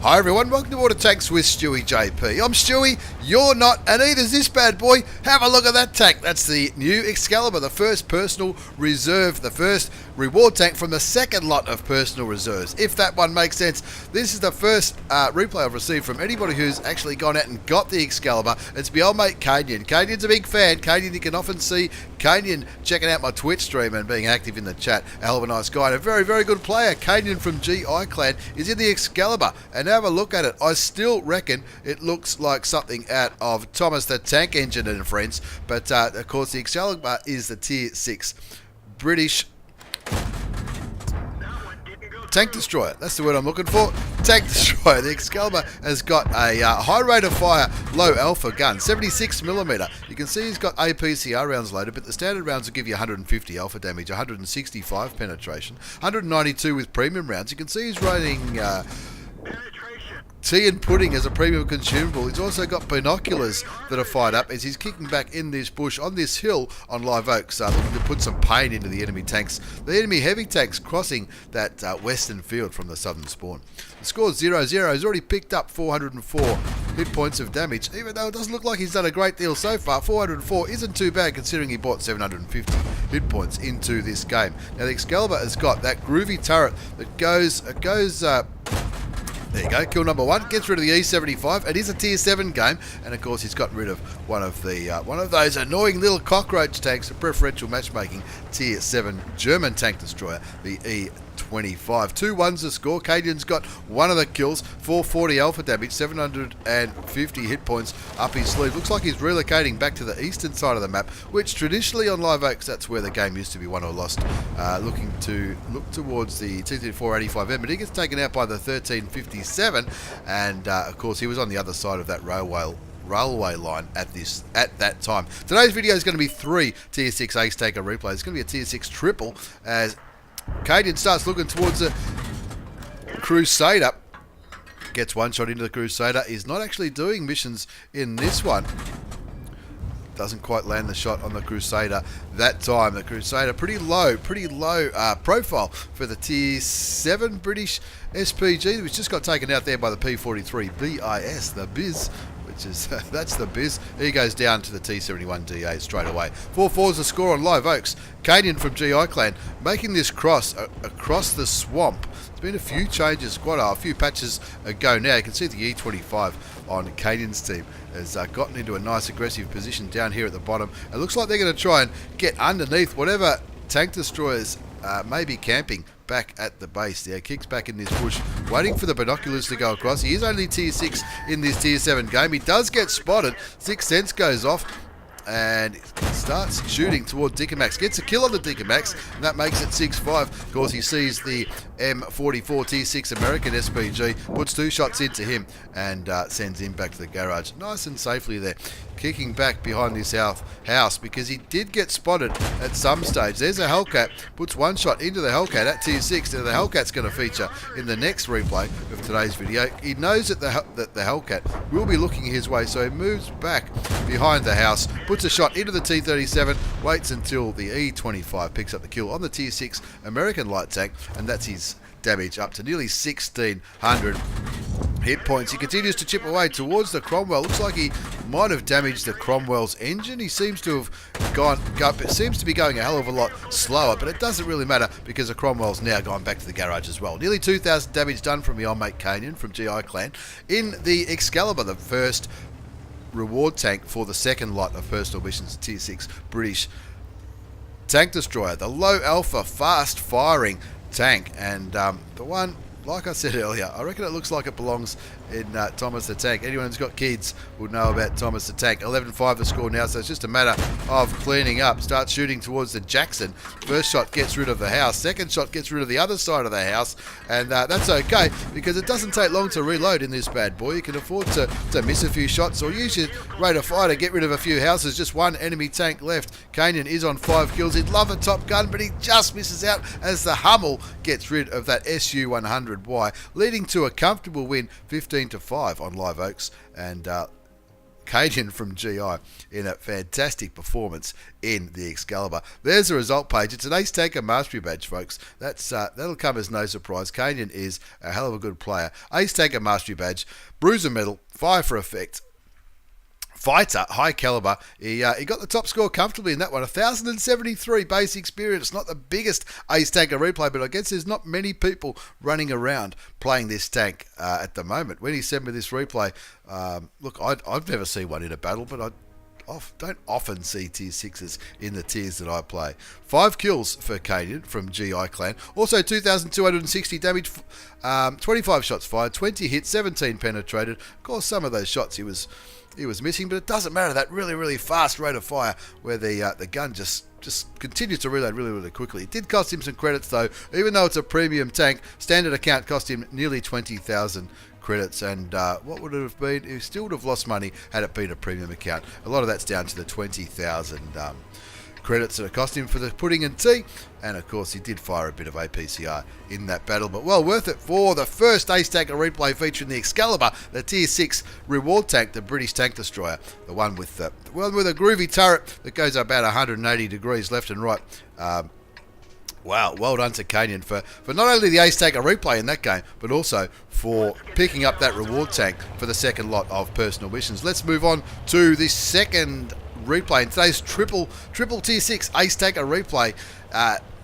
Hi everyone, welcome to Water Tanks with stewiejp. I'm Stewie, you're not, and neither's this bad boy. Have a look at that tank. That's the new Excalibur, the first personal reserve, the first reward tank from the second lot of personal reserves. If that one makes sense, this is the first replay I've received from anybody who's actually gone out and got the Excalibur. It's my old mate kainyn. Kainyn's a big fan. Kainyn, you can often see kainyn checking out my Twitch stream and being active in the chat. A hell of a nice guy and a very, very good player. Kainyn from GI is in the Excalibur, and have a look at it. I still reckon it looks like something out of Thomas the Tank Engine and Friends, but of course the Excalibur is the Tier 6 British tank destroyer. That's the word I'm looking for. Tank destroyer. The Excalibur has got a high rate of fire, low alpha gun, 76mm. You can see he's got APCR rounds loaded, but the standard rounds will give you 150 alpha damage, 165 penetration, 192 with premium rounds. You can see he's running tea and pudding as a premium consumable. He's also got binoculars that are fired up as he's kicking back in this bush on this hill on Live Oaks, looking to put some pain into the enemy tanks. The enemy heavy tanks crossing that western field from the southern spawn. The score's 0-0. He's already picked up 404 hit points of damage, even though it doesn't look like he's done a great deal so far. 404 isn't too bad considering he bought 750 hit points into this game. Now the Excalibur has got that groovy turret that goes there you go, kill number one, gets rid of the E75. It is a Tier 7 game, and of course he's got rid of one of those annoying little cockroach tanks, a preferential matchmaking Tier 7 German tank destroyer, the E25. 2-1's the score. Kainyn's got one of the kills, 440 alpha damage, 750 hit points up his sleeve. Looks like he's relocating back to the eastern side of the map, which traditionally on Live Oaks, that's where the game used to be won or lost. Looking to look towards the T34-85M, but he gets taken out by the 13-57, and of course he was on the other side of that railway line at that time. Today's video is going to be 3 Tier 6 Ace Taker replays. It's going to be a Tier 6 triple as kainyn starts looking towards the Crusader. Gets one shot into the Crusader. Is not actually doing missions in this one. Doesn't quite land the shot on the Crusader that time. The Crusader pretty low profile for the Tier 7 British SPG, which just got taken out there by the P43 the Biz. That's the Biz. He goes down to the T71DA straight away. 4-4's the score on Live Oaks. Kainyn from GI Clan making this cross across the swamp. There's been a few changes, quite a few patches ago now. You can see the E25 on Kainyn's team has gotten into a nice aggressive position down here at the bottom. It looks like they're going to try and get underneath whatever tank destroyers may be camping back at the base there. Kicks back in this bush, waiting for the binoculars to go across. He is only Tier 6 in this Tier 7 game. He does get spotted. 6 cents goes off and starts shooting toward Dickermax. Gets a kill on the Dickermax, and that makes it 6-5. Of course, he sees the M44 Tier 6 American SPG, puts 2 shots into him, and sends him back to the garage. Nice and safely there. Kicking back behind this house because he did get spotted at some stage. There's a Hellcat, puts 1 shot into the Hellcat at Tier 6. Now the Hellcat's going to feature in the next replay of today's video. He knows that the Hellcat will be looking his way, so he moves back behind the house, puts a shot into the T37, waits until the E25 picks up the kill on the Tier 6 American light tank, and that's his damage up to nearly 1,600 hit points. He continues to chip away towards the Cromwell. Looks like he might have damaged the Cromwell's engine. He seems to have it seems to be going a hell of a lot slower, but it doesn't really matter because the Cromwell's now gone back to the garage as well. Nearly 2,000 damage done from the old mate kainyn from GI Clan in the Excalibur, the first reward tank for the second lot of personal missions, Tier 6 British tank destroyer. The low alpha, fast firing tank, and the one, like I said earlier, I reckon it looks like it belongs in Thomas the Tank. Anyone who's got kids will know about Thomas the Tank. 11-5 the score now, so it's just a matter of cleaning up. Starts shooting towards the Jackson. First shot gets rid of the house. Second shot gets rid of the other side of the house, and that's okay because it doesn't take long to reload in this bad boy. You can afford to miss a few shots or use your rate of fire to get rid of a few houses. Just one enemy tank left. Kainyn is on 5 kills. He'd love a top gun, but he just misses out as the Hummel gets rid of that SU-100Y, leading to a comfortable win, 15-5 on Live Oaks, and kainyn from GI in a fantastic performance in the Excalibur. There's the result page. It's an Ace Tanker Mastery Badge, folks. That'll come as no surprise. kainyn is a hell of a good player. Ace Tanker Mastery Badge, Bruiser Medal, Fire for Effect, Fighter, high caliber. He got the top score comfortably in that one. 1,073 base experience. Not the biggest Ace Tanker replay, but I guess there's not many people running around playing this tank at the moment. When he sent me this replay, look, I've never seen one in a battle, but I don't often see tier 6s in the tiers that I play. 5 kills for kainyn from GI clan. Also 2,260 damage, 25 shots fired, 20 hits, 17 penetrated. Of course, some of those shots he was missing, but it doesn't matter. That really fast rate of fire where the gun just continues to reload really quickly. It did cost him some credits though. Even though it's a premium tank, standard account cost him nearly 20,000 credits, and what would it have been? He still would have lost money had it been a premium account. A lot of that's down to the 20,000 credits that it cost him for the pudding and tea, and of course he did fire a bit of APCR in that battle, but well worth it for the first Ace Tanker replay featuring the Excalibur, the tier 6 reward tank, the British tank destroyer, the one with a groovy turret that goes about 180 degrees left and right. Wow, well done to kainyn for not only the Ace Tanker replay in that game, but also for picking up that reward tank for the second lot of personal missions. Let's move on to the second replay in today's triple tier 6 Ace Tanker replay.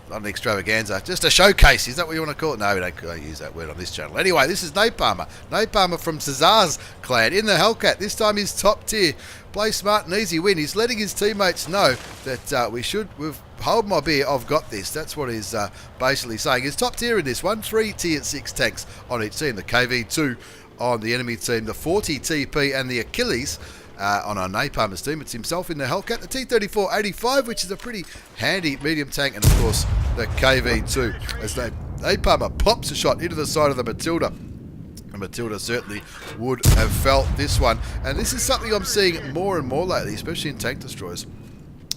Not an extravaganza, just a showcase. Is that what you want to call it? No, we don't use that word on this channel. Anyway, this is Napalmer from Cesar's clan in the Hellcat. This time he's top tier. Play smart and easy win. He's letting his teammates know that we've hold my beer, I've got this. That's what he's basically saying. He's top tier in this one. 3 tier 6 tanks on each team. The KV2 on the enemy team, the 40 TP and the Achilles on our Napalmer's team. It's himself in the Hellcat, the T34-85, which is a pretty handy medium tank, and of course the KV2 as Napalmer pops a shot into the side of the Matilda. And Matilda certainly would have felt this one, and this is something I'm seeing more and more lately, especially in tank destroyers.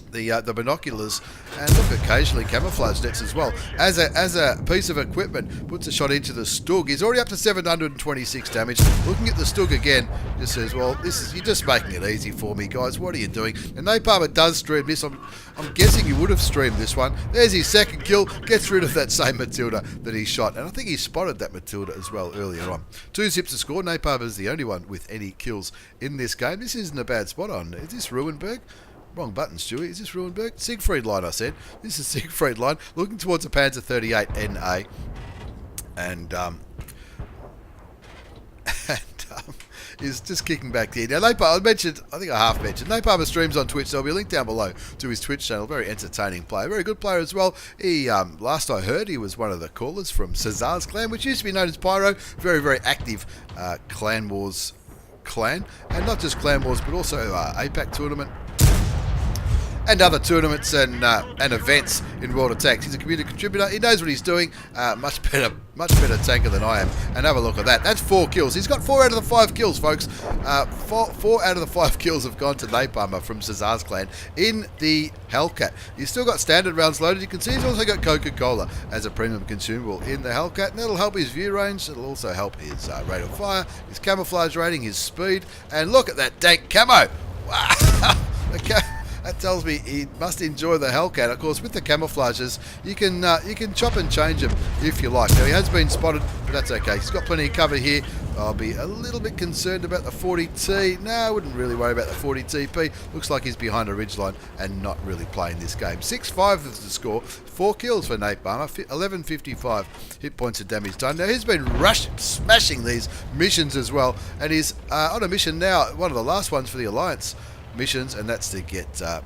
The binoculars, and look, occasionally camouflage nets as well. As a piece of equipment, puts a shot into the Stug. He's already up to 726 damage. Looking at the Stug again, just says, well, you're just making it easy for me, guys. What are you doing? And Napalmer does stream this. I'm guessing he would have streamed this one. There's his second kill. Gets rid of that same Matilda that he shot. And I think he spotted that Matilda as well earlier on. 2 zips to score. Napalmer's the only one with any kills in this game. This isn't a bad spot on. Is this Ruinberg? Wrong button, Stewie. Is this Ruinberg? Siegfried line, I said. This is Siegfried line. Looking towards a Panzer 38 NA. And is just kicking back here. Now, Napalmer, I think I half mentioned, Napalmer streams on Twitch. There'll be a link down below to his Twitch channel. Very entertaining player. Very good player as well. He, last I heard, he was one of the callers from Cesar's clan, which used to be known as Pyro. Very active Clan Wars clan. And not just Clan Wars, but also APAC tournament. And other tournaments and events in World of Tanks. He's a community contributor. He knows what he's doing. Much better tanker than I am. And have a look at that. That's 4 kills. He's got 4 out of the 5 kills, folks. 4 out of the 5 kills have gone to Napalmer from Cesar's clan in the Hellcat. He's still got standard rounds loaded. You can see he's also got Coca-Cola as a premium consumable in the Hellcat. And that'll help his view range. It'll also help his rate of fire, his camouflage rating, his speed. And look at that dank camo. Wow. That tells me he must enjoy the Hellcat. Of course, with the camouflages, you can chop and change them if you like. Now, he has been spotted, but that's okay. He's got plenty of cover here. I'll be a little bit concerned about the 40T. No, I wouldn't really worry about the 40TP. Looks like he's behind a ridgeline and not really playing this game. 6-5 is the score. 4 kills for Napalmer. 1155 hit points of damage done. Now, he's been smashing these missions as well. And he's on a mission now, one of the last ones for the Alliance missions, and that's to get a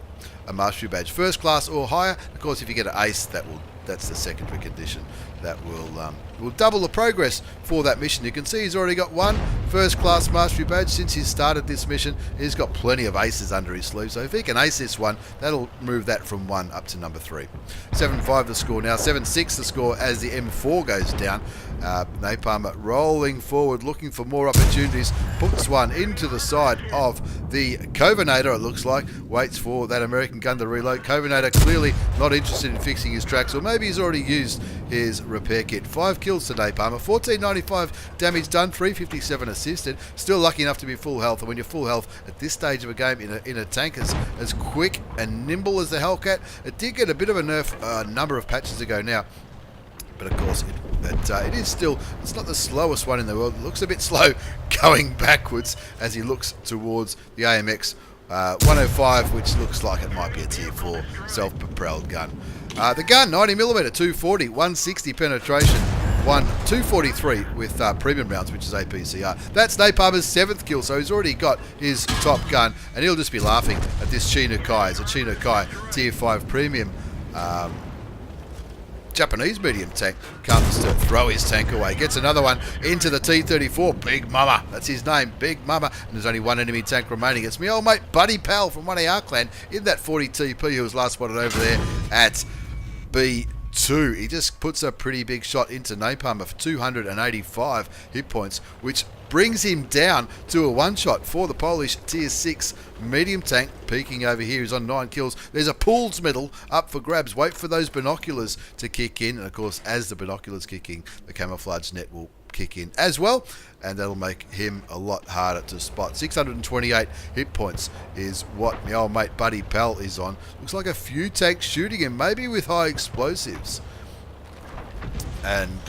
mastery badge, first class or higher. Of course, if you get an ace, that's the secondary condition that will double the progress for that mission. You can see he's already got 1 first class mastery badge since he started this mission. He's got plenty of aces under his sleeve, so if he can ace this one, that'll move that from 1 up to number 3. 7-5 the score now. 7-6 the score as the M4 goes down. Napalmer rolling forward, looking for more opportunities. Puts one into the side of the Covenator, it looks like. Waits for that American gun to reload. Covenator clearly not interested in fixing his tracks, or maybe he's already used his repair kit. 5 kills to Napalmer, 1495 damage done, 357 assisted. Still lucky enough to be full health. And when you're full health at this stage of a game in a tank as quick and nimble as the Hellcat, it did get a bit of a nerf a number of patches ago now. But of course, it is still, it's not the slowest one in the world. It looks a bit slow going backwards as he looks towards the AMX 105, which looks like it might be a tier 4 self-propelled gun. The gun, 90mm, 240, 160 penetration, 243 with premium rounds, which is APCR. That's Napalmer's 7th kill, so he's already got his top gun, and he'll just be laughing at this Chinokai. It's a Chinokai tier 5 premium Japanese medium tank. Comes to throw his tank away. Gets another one into the T34. Big Mama. That's his name. Big Mama. And there's only one enemy tank remaining. It's my old mate Buddy Pal from 1AR clan in that 40 TP who was last spotted over there at B2. He just puts a pretty big shot into Napalmer for 285 hit points, which brings him down to a one-shot for the Polish tier 6 medium tank. Peeking over here, he's on 9 kills. There's a Pools medal up for grabs. Wait for those binoculars to kick in. And of course, as the binoculars kick in, the camouflage net will kick in as well, and that'll make him a lot harder to spot. 628 hit points is what my old mate Buddy Pal is on. Looks like a few tanks shooting him, maybe with high explosives. And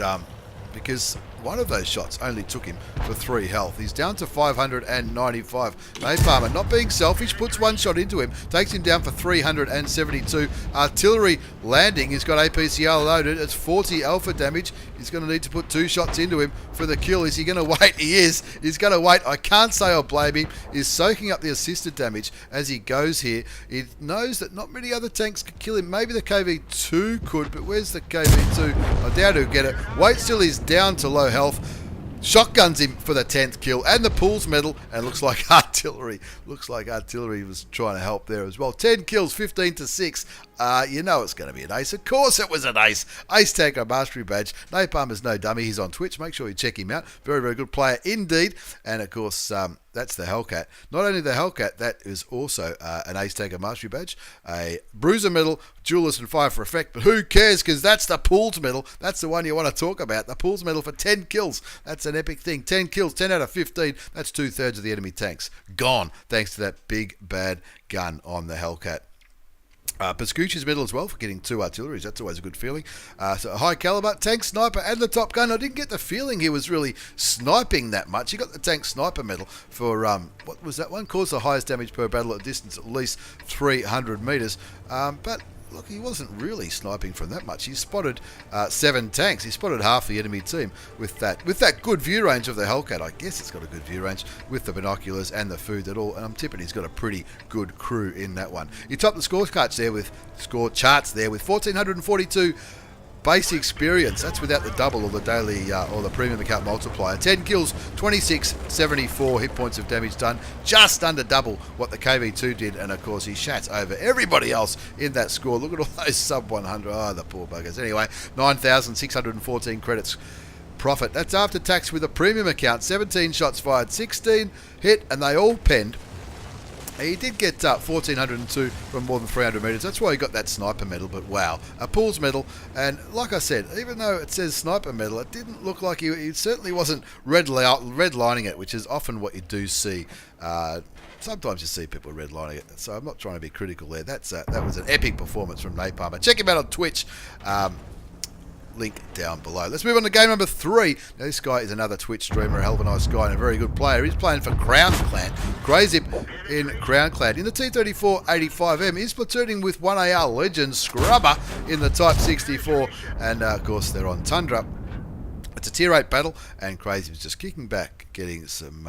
because one of those shots only took him for 3 health. He's down to 595. Napalmer, not being selfish, puts one shot into him, takes him down for 372. Artillery landing. He's got APCR loaded. It's 40 alpha damage. He's going to need to put 2 shots into him for the kill. Is he going to wait? He is. He's going to wait. I can't say I'll blame him. He's soaking up the assisted damage as he goes here. He knows that not many other tanks could kill him. Maybe the KV2 could, but where's the KV2? I doubt he'll get it. Waits till he's down to low health. Shotguns him for the 10th kill and the Pools medal, and looks like artillery was trying to help there as well. 10 kills, 15 to 6. You know it's going to be an ace. Of course it was an ace. Ace Tanker Mastery Badge. Napalmer's no dummy. He's on Twitch. Make sure you check him out. Very, very good player indeed. And of course, that's the Hellcat. Not only the Hellcat, that is also an Ace Tanker Mastery Badge, a Bruiser medal, Duelist and Fire for Effect. But who cares, because that's the Pools medal. That's the one you want to talk about. The Pools medal for 10 kills. That's an epic thing. 10 kills, 10 out of 15. That's 2/3 of the enemy tanks gone, thanks to that big, bad gun on the Hellcat. Pascucci's medal as well for getting 2 artilleries. That's always a good feeling. So a high caliber, tank sniper, and the top gun. I didn't get the feeling he was really sniping that much. He got the tank sniper medal for, what was that one? Caused the highest damage per battle at a distance at least 300 metres. But look, he wasn't really sniping from that much. He spotted 7 tanks. He spotted half the enemy team with that good view range of the Hellcat. I guess it's got a good view range with the binoculars and the food at all. And I'm tipping he's got a pretty good crew in that one. He topped the score charts there with 1,442 base experience. That's without the double or the daily or the premium account multiplier. 10 kills, 2674 hit points of damage done, just under double what the KV2 did, and of course he shats over everybody else in that score. Look at all those sub 100. Oh, the poor buggers. Anyway, 9,614 credits profit. That's after tax with a premium account. 17 shots fired, 16 hit, and they all penned. He did get 1,402 from more than 300 metres. That's why he got that sniper medal, but wow. A Pools medal, and like I said, even though it says sniper medal, it didn't look like he certainly wasn't redlining it, which is often what you do see. Sometimes you see people redlining it, so I'm not trying to be critical there. That was an epic performance from Napalmer. Check him out on Twitch. Link down below. Let's move on to game number 3. Now, this guy is another Twitch streamer, a hell of a nice guy and a very good player. He's playing for Crown Clan. Crazib in Crown Clan. In the T34-85M, he's platooning with 1AR legend Scrubber in the Type 64. And, of course, they're on Tundra. It's a tier 8 battle, and Crazib's just kicking back, getting some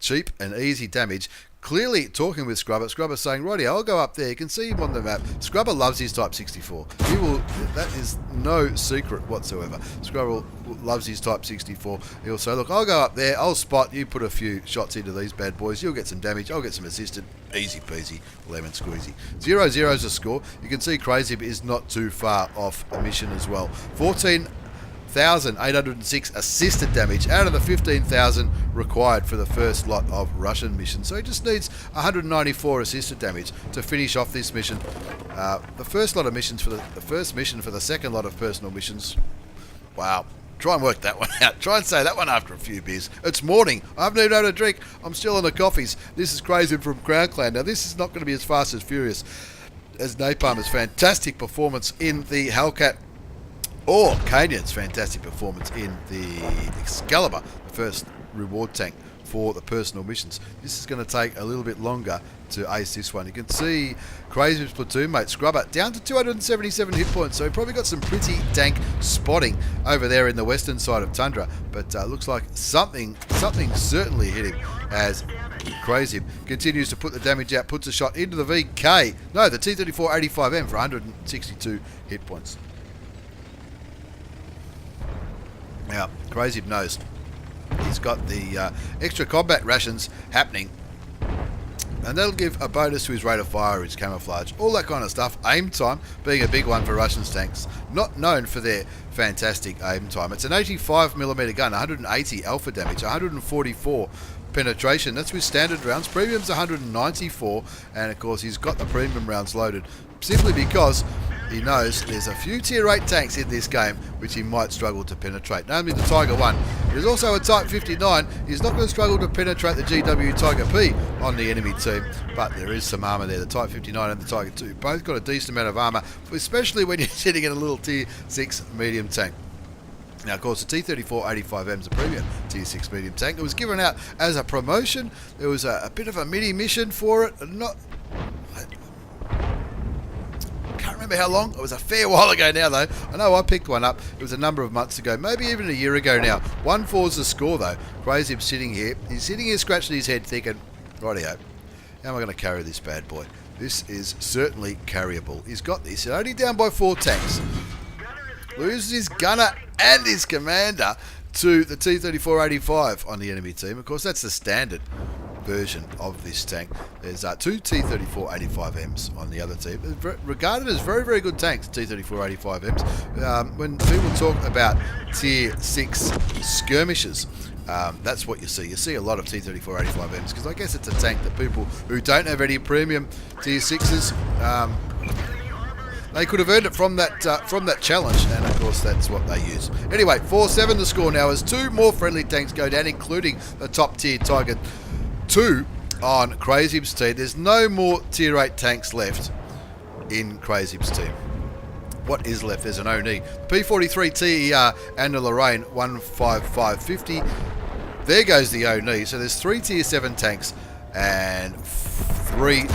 cheap and easy damage. Clearly talking with Scrubber. Scrubber saying, righty, I'll go up there. You can see him on the map. Scrubber loves his Type 64. He will. That is no secret whatsoever. Scrubber loves his Type 64. He'll say, look, I'll go up there. I'll spot. You put a few shots into these bad boys. You'll get some damage. I'll get some assisted. Easy peasy. Lemon squeezy. 0-0 is a score. You can see Crazib is not too far off a mission as well. 14,806 assisted damage out of the 15,000 required for the first lot of Russian missions. So he just needs 194 assisted damage to finish off this mission. The first lot of missions for the first mission for the second lot of personal missions Wow. Try and work that one out. Try and say that one after a few beers. It's morning. I haven't even had a drink. I'm still on the coffees. This is Crazy from Crown Clan. Now, this is not going to be as fast as furious as Napalmer's fantastic performance in the Hellcat, or kainyn's fantastic performance in the Excalibur, the first reward tank for the personal missions. This is going to take a little bit longer to ace this one. You can see Crazib's platoon mate Scrubber down to 277 hit points, so he probably got some pretty dank spotting over there in the western side of Tundra, but looks like something certainly hit him as Crazib continues to put the damage out, puts a shot into the VK, no, the T34-85M for 162 hit points. Now, Crazib knows he's got the extra combat rations happening, and that'll give a bonus to his rate of fire, his camouflage, all that kind of stuff. Aim time being a big one for Russian tanks, not known for their fantastic aim time. It's an 85mm gun, 180 alpha damage, 144 penetration. That's with standard rounds. Premium's 194, and of course he's got the premium rounds loaded simply because he knows there's a few tier 8 tanks in this game which he might struggle to penetrate, namely the Tiger 1. There's also a Type 59. He's not going to struggle to penetrate the GW Tiger P on the enemy team, but there is some armour there. The Type 59 and the Tiger 2 both got a decent amount of armour, especially when you're sitting in a little tier 6 medium tank. Now, of course, the T34-85M is a premium tier 6 medium tank. It was given out as a promotion. There was a bit of a mini mission for it. Can't remember how long. It was a fair while ago now, though. I know I picked one up. It was a number of months ago, maybe even a year ago now. 1-4's the score, though. Crazib's sitting here. He's sitting here scratching his head thinking, rightio, how am I going to carry this bad boy? This is certainly carryable. He's got this. He's only down by 4 tanks. Loses his gunner and his commander to the T34-85 on the enemy team. Of course, that's the standard version of this tank. There's 2 T34-85Ms on the other team. They're regarded as very, very good tanks, T34-85Ms. When people talk about tier 6 skirmishers, that's what you see. You see a lot of T34-85Ms because I guess it's a tank that people who don't have any premium tier 6s, they could have earned it from that challenge, and of course that's what they use. Anyway, 4-7 the score now as 2 more friendly tanks go down, including the top tier Tiger 2 on Crazib's team. There's no more tier 8 tanks left in Crazib's team. What is left? There's an ONI. P43 TER and the Lorraine 15550. There goes the ONI. So there's 3 tier 7 tanks and 3...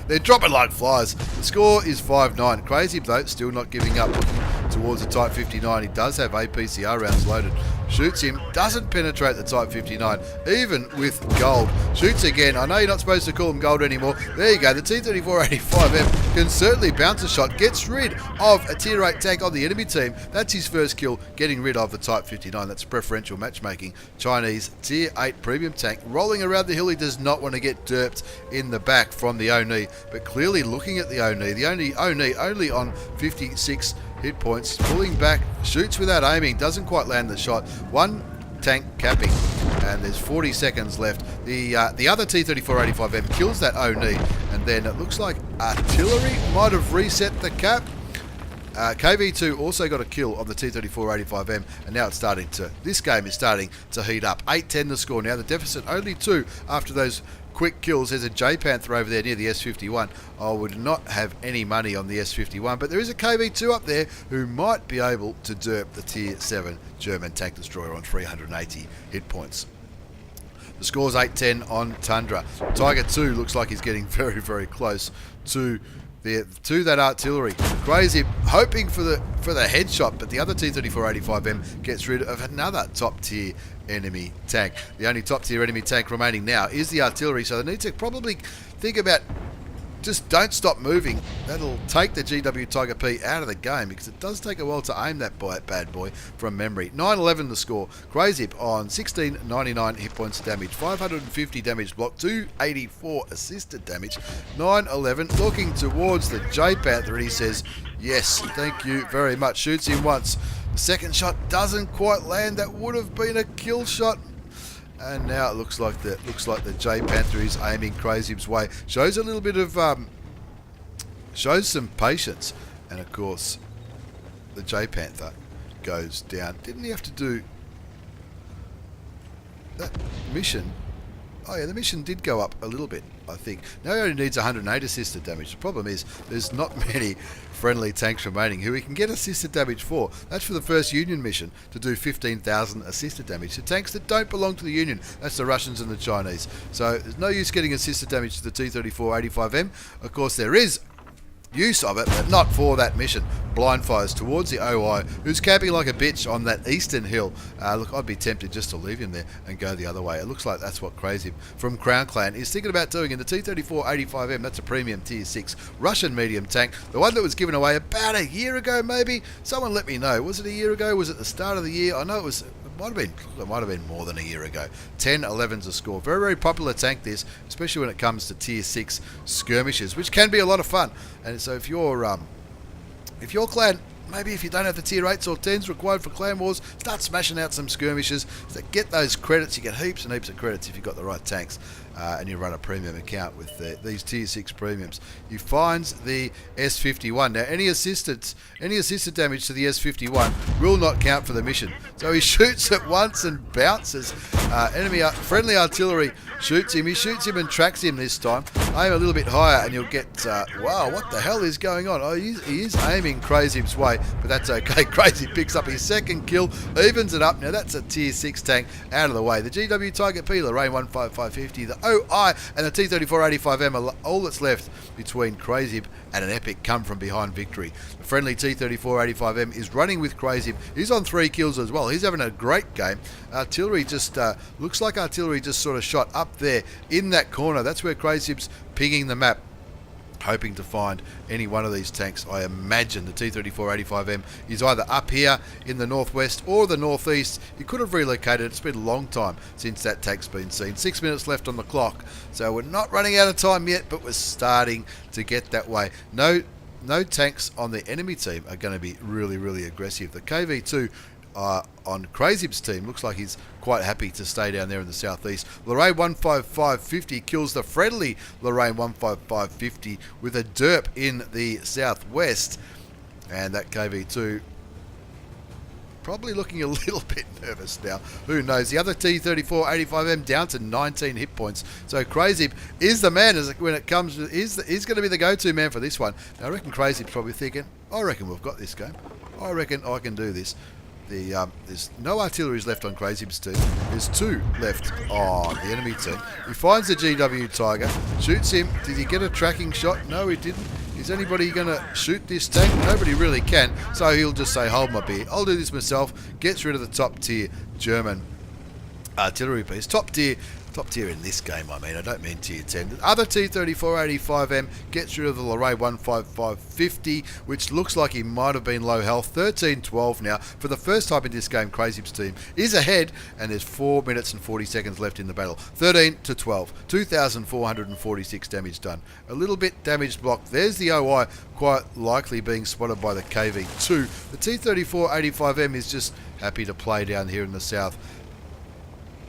They're dropping like flies. The score is 5-9. Crazib, though, still not giving up, looking towards the Type 59. He does have APCR rounds loaded. Shoots him, doesn't penetrate the Type 59, even with gold. Shoots again. I know you're not supposed to call him gold anymore. There you go. The T34-85M can certainly bounce a shot. Gets rid of a tier 8 tank on the enemy team. That's his first kill, getting rid of the Type 59. That's preferential matchmaking. Chinese tier 8 premium tank rolling around the hill. He does not want to get derped in the back from the ONI, but clearly looking at the ONI. The ONI only on 56 hit points, pulling back, shoots without aiming, doesn't quite land the shot. 1 tank capping, and there's 40 seconds left. The other T34-85M kills that ONI, and then it looks like artillery might have reset the cap. KV2 also got a kill on the T34-85M, and now this game is starting to heat up. 8-10 the score now. The deficit only 2 after those quick kills. There's a J-Panther over there near the S51. I would not have any money on the S51, but there is a KV2 up there who might be able to derp the tier 7 German tank destroyer on 380 hit points. The score's 8-10 on Tundra. Tiger 2 looks like he's getting very, very close to that artillery. Crazib hoping for the headshot, but the other T34-85M gets rid of another top tier enemy tank. The only top tier enemy tank remaining now is the artillery, so they need to probably think about just don't stop moving. That'll take the GW Tiger P out of the game because it does take a while to aim that bad boy from memory. 9-11 the score. Crazib on 1699 hit points of damage, 550 damage block, 284 assisted damage. 9-11 looking towards the J-Panther, and he says, yes, thank you very much. Shoots him once. The second shot doesn't quite land. That would have been a kill shot. And now it looks like the J-Panther is aiming Crazib's way. Shows a little bit of shows some patience, and of course the J-Panther goes down. Didn't he have to do that mission? Oh yeah, the mission did go up a little bit, I think. Now he only needs 108 assisted damage. The problem is there's not many friendly tanks remaining who he can get assisted damage for. That's for the first Union mission to do 15,000 assisted damage to tanks that don't belong to the Union. That's the Russians and the Chinese. So there's no use getting assisted damage to the T34-85M. Of course there is use of it, but not for that mission. Blind fires towards the OI, who's camping like a bitch on that eastern hill. Look, I'd be tempted just to leave him there and go the other way. It looks like that's what crazib from Crown Clan is thinking about doing in the T34-85M. That's a premium tier 6 Russian medium tank, the one that was given away about a year ago maybe. Someone let me know. Was it a year ago? Was it the start of the year? I know it was. It might have been more than a year ago. 10-11's a score. Very, very popular tank this, especially when it comes to tier 6 skirmishes, which can be a lot of fun. And so if your clan, maybe if you don't have the tier 8s or 10s required for clan wars, start smashing out some skirmishes. So get those credits. You get heaps and heaps of credits if you've got the right tanks. And you run a premium account with these tier 6 premiums. You find the S51. Now, any assisted damage to the S51 will not count for the mission. So he shoots it once and bounces. Friendly artillery shoots him. He shoots him and tracks him this time. Aim a little bit higher and you'll get... wow, what the hell is going on? Oh, he is aiming crazib's way, but that's okay. Crazib picks up his second kill, evens it up. Now, that's a tier 6 tank out of the way. The GW Tiger P, Lorraine 15550, the OI and the T34-85M are all that's left between crazib and an epic come from behind victory. The friendly T34-85M is running with crazib. He's on 3 kills as well. He's having a great game. Artillery just looks like artillery just sort of shot up there in that corner. That's where crazib's pinging the map, hoping to find any one of these tanks. I imagine the T34-85M is either up here in the northwest or the northeast. He could have relocated. It's been a long time since that tank's been seen. 6 minutes left on the clock, so we're not running out of time yet, but we're starting to get that way. No tanks on the enemy team are going to be really, really aggressive. The KV2 on crazib's team looks like he's quite happy to stay down there in the southeast. Lorraine 15550 kills the friendly Lorraine 15550 with a derp in the southwest, and that KV2 probably looking a little bit nervous now. Who knows? The other T34-85M down to 19 hit points. So crazib is the man when it comes to, he's going to be the go-to man for this one. Now I reckon crazib's probably thinking, I reckon we've got this game. I reckon I can do this. There's no artilleries left on crazib's team. There's 2 left on the enemy team. He finds the GW Tiger, shoots him. Did he get a tracking shot? No, he didn't. Is anybody going to shoot this tank? Nobody really can. So he'll just say, hold my beer. I'll do this myself. Gets rid of the top tier German artillery piece. Top tier in this game, I mean. I don't mean tier 10. The other T34-85M gets rid of the Lorraine 15550, which looks like he might have been low health. 13-12 now. For the first time in this game, crazib's team is ahead, and there's 4 minutes and 40 seconds left in the battle. 13-12. 2,446 damage done. A little bit damage blocked. There's the OI, quite likely being spotted by the KV2. The T34-85M is just happy to play down here in the south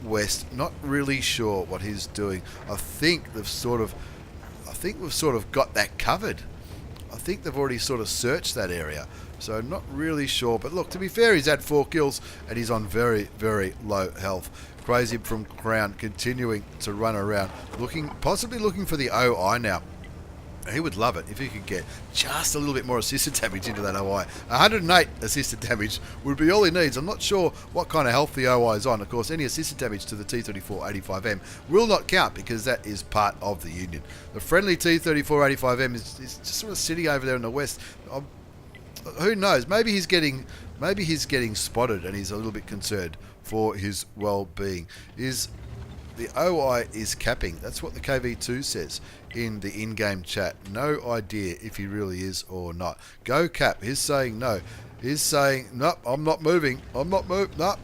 west. Not really sure what he's doing. I think we've sort of got that covered. I think they've already sort of searched that area, so not really sure. But look, to be fair, he's had 4 kills and he's on very, very low health. Crazib from Crown continuing to run around, possibly looking for the OI now. He would love it if he could get just a little bit more assisted damage into that OI. 108 assisted damage would be all he needs. I'm not sure what kind of health the OI is on. Of course, any assisted damage to the T34-85M will not count because that is part of the Union. The friendly T34-85M is just sort of sitting over there in the west. Who knows? Maybe he's getting spotted and he's a little bit concerned for his well-being. The OI is capping. That's what the KV2 says in the in-game chat. No idea if he really is or not. Go cap. He's saying no. He's saying, nope, I'm not moving. I'm not moving. No,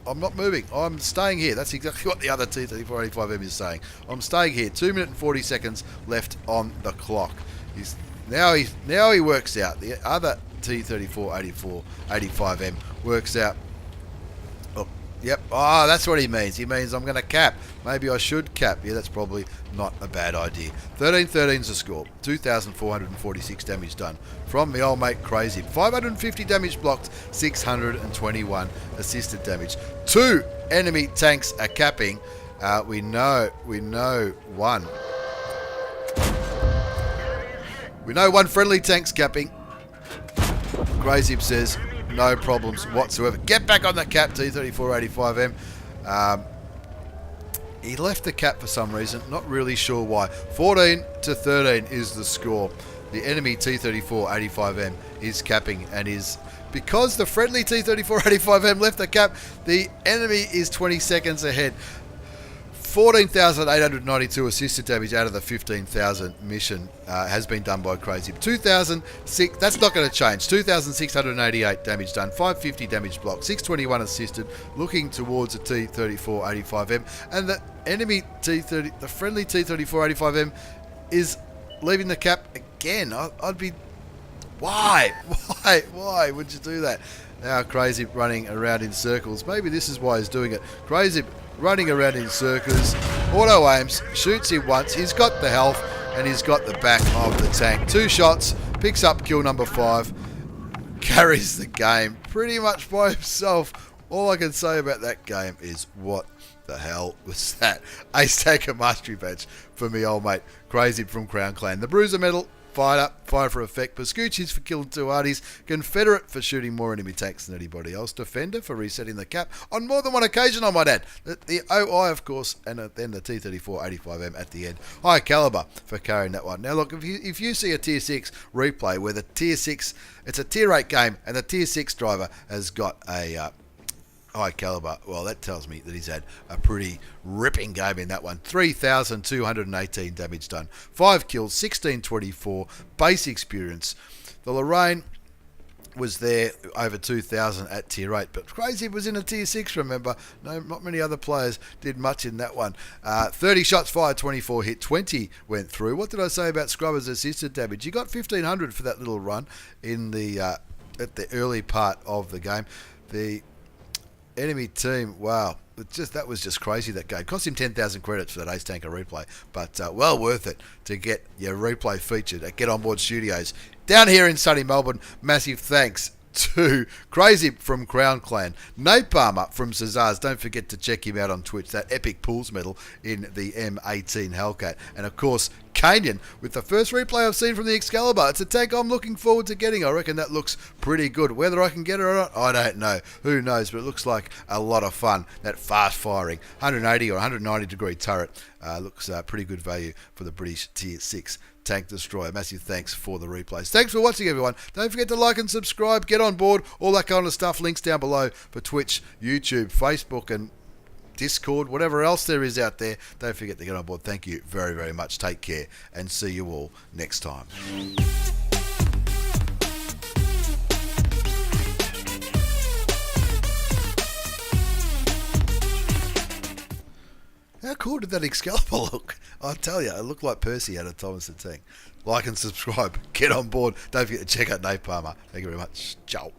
I'm not moving. I'm staying here. That's exactly what the other T34-85M is saying. I'm staying here. 2 minutes and 40 seconds left on the clock. Now he works out. The other T34-85M works out. Look, Yep. Oh, that's what he means. He means I'm going to cap. Maybe I should cap. Yeah, that's probably not a bad idea. 13-13's the score. 2,446 damage done from the old mate Crazy. 550 damage blocked, 621 assisted damage. 2 enemy tanks are capping. We know one. We know one friendly tank's capping. Crazib says, no problems whatsoever. Get back on the cap, T34-85M. He left the cap for some reason. Not really sure why. 14-13 is the score. The enemy T34-85M is capping and is... Because the friendly T34-85M left the cap, the enemy is 20 seconds ahead. 14,892 assisted damage out of the 15,000 mission has been done by Crazy. 2,006, that's not going to change. 2,688 damage done, 550 damage blocked, 621 assisted, looking towards a T34-85M. And the enemy the friendly T34-85M is leaving the cap again. I'd be... Why would you do that? Now Crazy running around in circles. Maybe this is why he's doing it. Crazy running around in circles, auto aims, shoots him once, he's got the health and he's got the back of the tank. 2 shots, picks up kill number 5, carries the game pretty much by himself. All I can say about that game is, what the hell was that? Ace Tanker Mastery Badge for me old mate Crazy from Crown Clan. The Bruiser Medal, fired up, fire for effect. Pascucci's for killing 2 arties. Confederate for shooting more enemy tanks than anybody else. Defender for resetting the cap on more than one occasion, I might add. The OI, of course, and then the T34-85M at the end. High Caliber for carrying that one. Now, look, if you see a Tier 6 replay where the Tier 6, it's a Tier 8 game, and the Tier 6 driver has got a... High Caliber, well, that tells me that he's had a pretty ripping game in that one. 3,218 damage done, 5 kills, 1624 base experience. The Lorraine was there over 2,000 at Tier 8, but Crazy was in a Tier 6, remember. No, not many other players did much in that one. 30 shots fired, 24 hit, 20 went through. What did I say about Scrubber's assisted damage? You got 1,500 for that little run in the at the early part of the game. The enemy team, wow, that was just crazy, that game. Cost him 10,000 credits for that Ace Tanker replay, but well worth it to get your replay featured at Get On Board Studios down here in sunny Melbourne. Massive thanks to Crazy from Crown Clan, Napalmer from Cazars. Don't forget to check him out on Twitch, that epic pools medal in the M18 Hellcat. And of course, kainyn with the first replay I've seen from the Excalibur. It's a tank I'm looking forward to getting. I reckon that looks pretty good. Whether I can get it or not, I don't know. Who knows? But it looks like a lot of fun. That fast firing 180 or 190 degree turret looks pretty good value for the British Tier 6 tank destroyer. Massive thanks for the replays. Thanks for watching, everyone. Don't forget to like and subscribe, get on board, all that kind of stuff. Links down below for Twitch, YouTube, Facebook, and Discord, whatever else there is out there. Don't forget to get on board. Thank you very, very much. Take care and see you all next time. How cool did that Excalibur look? I tell you, it looked like Percy out of Thomas the Tank. Like and subscribe. Get on board. Don't forget to check out Napalmer. Thank you very much. Ciao.